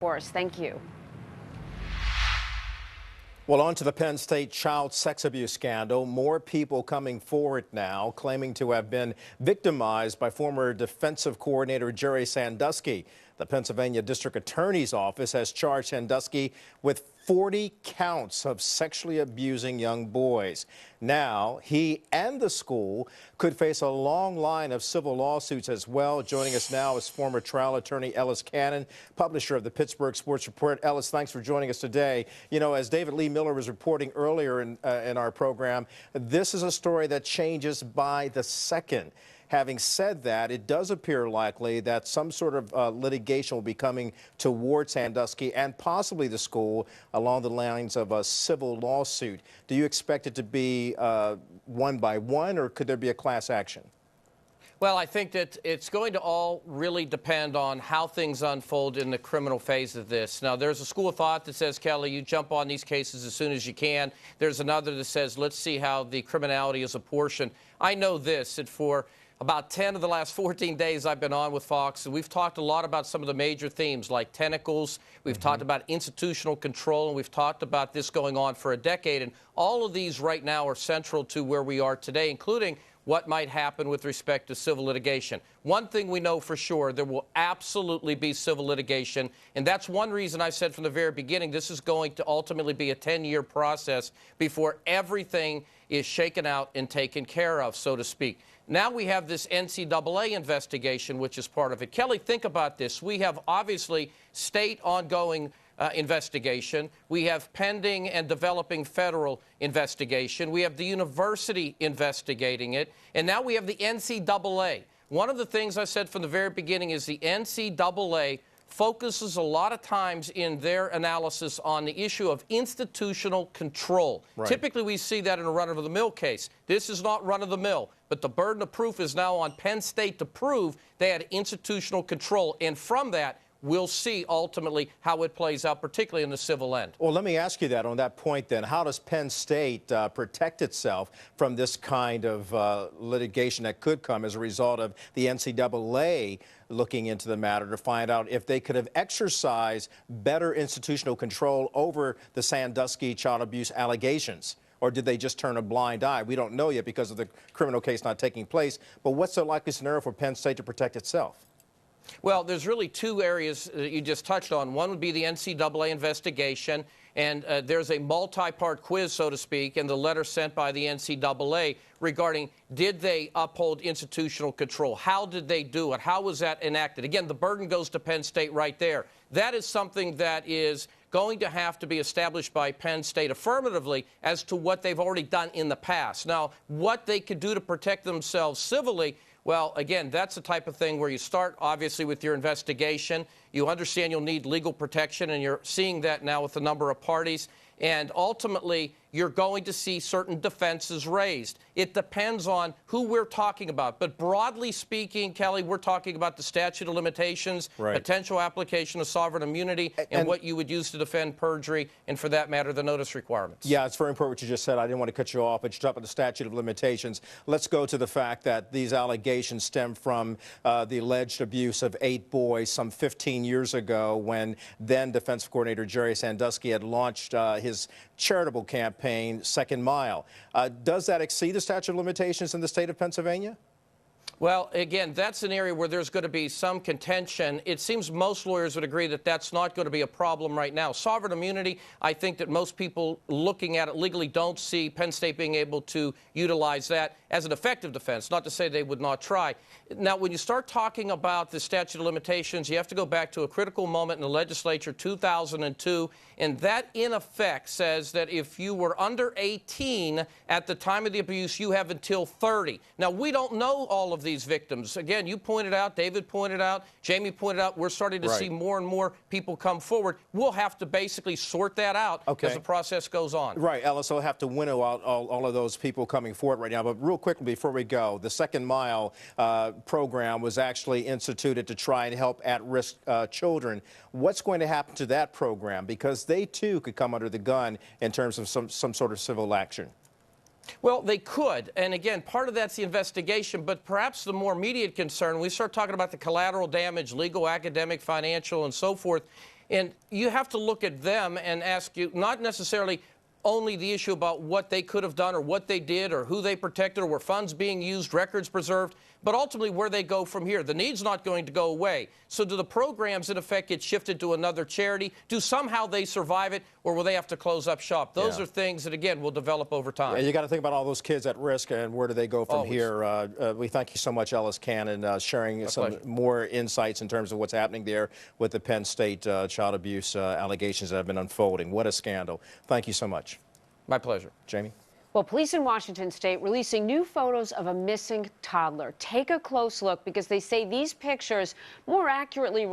course. Thank you. Well, on to the Penn State child sex abuse scandal. More people coming forward now claiming to have been victimized by former defensive coordinator Jerry Sandusky. The Pennsylvania District Attorney's Office has charged Sandusky with 40 counts of sexually abusing young boys. Now, he and the school could face a long line of civil lawsuits as well. Joining us now is former trial attorney Ellis Cannon, publisher of the Pittsburgh Sports Report. Ellis, thanks for joining us today. You know, as David Lee Miller was reporting earlier in our program, this is a story that changes by the second. Having said that, it does appear likely that some sort of litigation will be coming towards Sandusky and possibly the school along the lines of a civil lawsuit. Do you expect it to be one by one, or could there be a class action? Well, I think that it's going to all really depend on how things unfold in the criminal phase of this. Now, there's a school of thought that says, Kelly, you jump on these cases as soon as you can. There's another that says, let's see how the criminality is apportioned. I know this, that for about 10 of the last 14 days I've been on with Fox, and we've talked a lot about some of the major themes like tentacles. We've talked about institutional control, and we've talked about this going on for a decade. And all of these right now are central to where we are today, including what might happen with respect to civil litigation. One thing we know for sure, there will absolutely be civil litigation, and that's one reason I said from the very beginning this is going to ultimately be a 10-year process before everything is shaken out and taken care of, so to speak. Now we have this NCAA investigation, which is part of it. Kelly, think about this. We have obviously state ongoing investigation. We have pending and developing federal investigation. We have the university investigating it. And now we have the NCAA. One of the things I said from the very beginning is the NCAA focuses a lot of times in their analysis on the issue of institutional control. Right. Typically, we see that in a run-of-the-mill case. This is not run-of-the-mill, but the burden of proof is now on Penn State to prove they had institutional control. And from that, we'll see ultimately how it plays out, particularly in the civil end. Well, let me ask you that on that point then. How does Penn State protect itself from this kind of litigation that could come as a result of the NCAA looking into the matter to find out if they could have exercised better institutional control over the Sandusky child abuse allegations? Or did they just turn a blind eye? We don't know yet because of the criminal case not taking place. But what's the likely scenario for Penn State to protect itself? Well, there's really two areas that you just touched on. One would be the NCAA investigation, and there's a multi-part quiz, so to speak, in the letter sent by the NCAA regarding did they uphold institutional control? How did they do it? How was that enacted? Again, the burden goes to Penn State right there. That is something that is going to have to be established by Penn State affirmatively as to what they've already done in the past. Now, what they could do to protect themselves civilly, well, again, that's the type of thing where you start, obviously, with your investigation. You understand you'll need legal protection, and you're seeing that now with a number of parties. And ultimately, you're going to see certain defenses raised. It depends on who we're talking about. But broadly speaking, Kelly, we're talking about the statute of limitations, right, potential application of sovereign immunity, and what you would use to defend perjury, and for that matter, the notice requirements. Yeah, it's very important what you just said. I didn't want to cut you off, but you talked about the statute of limitations. Let's go to the fact that these allegations stem from the alleged abuse of 8 boys some 15 years ago when then defensive coordinator Jerry Sandusky had launched his charitable campaign, Second Mile. Does that exceed the statute of limitations in the state of Pennsylvania? Well, again, that's an area where there's going to be some contention. It seems most lawyers would agree that that's not going to be a problem right now. Sovereign immunity, I think that most people looking at it legally don't see Penn State being able to utilize that as an effective defense, not to say they would not try. Now, when you start talking about the statute of limitations, you have to go back to a critical moment in the legislature, 2002, and that, in effect, says that if you were under 18 at the time of the abuse, you have until 30. Now, we don't know all of these victims. Again, you pointed out, David pointed out, Jamie pointed out, we're starting to see more and more people come forward. We'll have to basically sort that out as the process goes on. Right, Ellis, we'll have to winnow out all of those people coming forward right now. But real quickly before we go, the Second Mile program was actually instituted to try and help at-risk children. What's going to happen to that program? Because they, too, could come under the gun in terms of some sort of civil action. Well, they could. And again, part of that's the investigation, but perhaps the more immediate concern, we start talking about the collateral damage, legal, academic, financial, and so forth. And you have to look at them and ask you, not necessarily only the issue about what they could have done or what they did or who they protected or were funds being used, records preserved, but ultimately where they go from here. The need's not going to go away. So do the programs, in effect, get shifted to another charity? Do somehow they survive it, or will they have to close up shop? Those are things that, again, will develop over time. Yeah, you got to think about all those kids at risk and where do they go from here. We thank you so much, Ellis Cannon, sharing some more insights in terms of what's happening there with the Penn State child abuse allegations that have been unfolding. What a scandal. Thank you so much. My pleasure. Jamie? Well, police in Washington State releasing new photos of a missing toddler. Take a close look because they say these pictures more accurately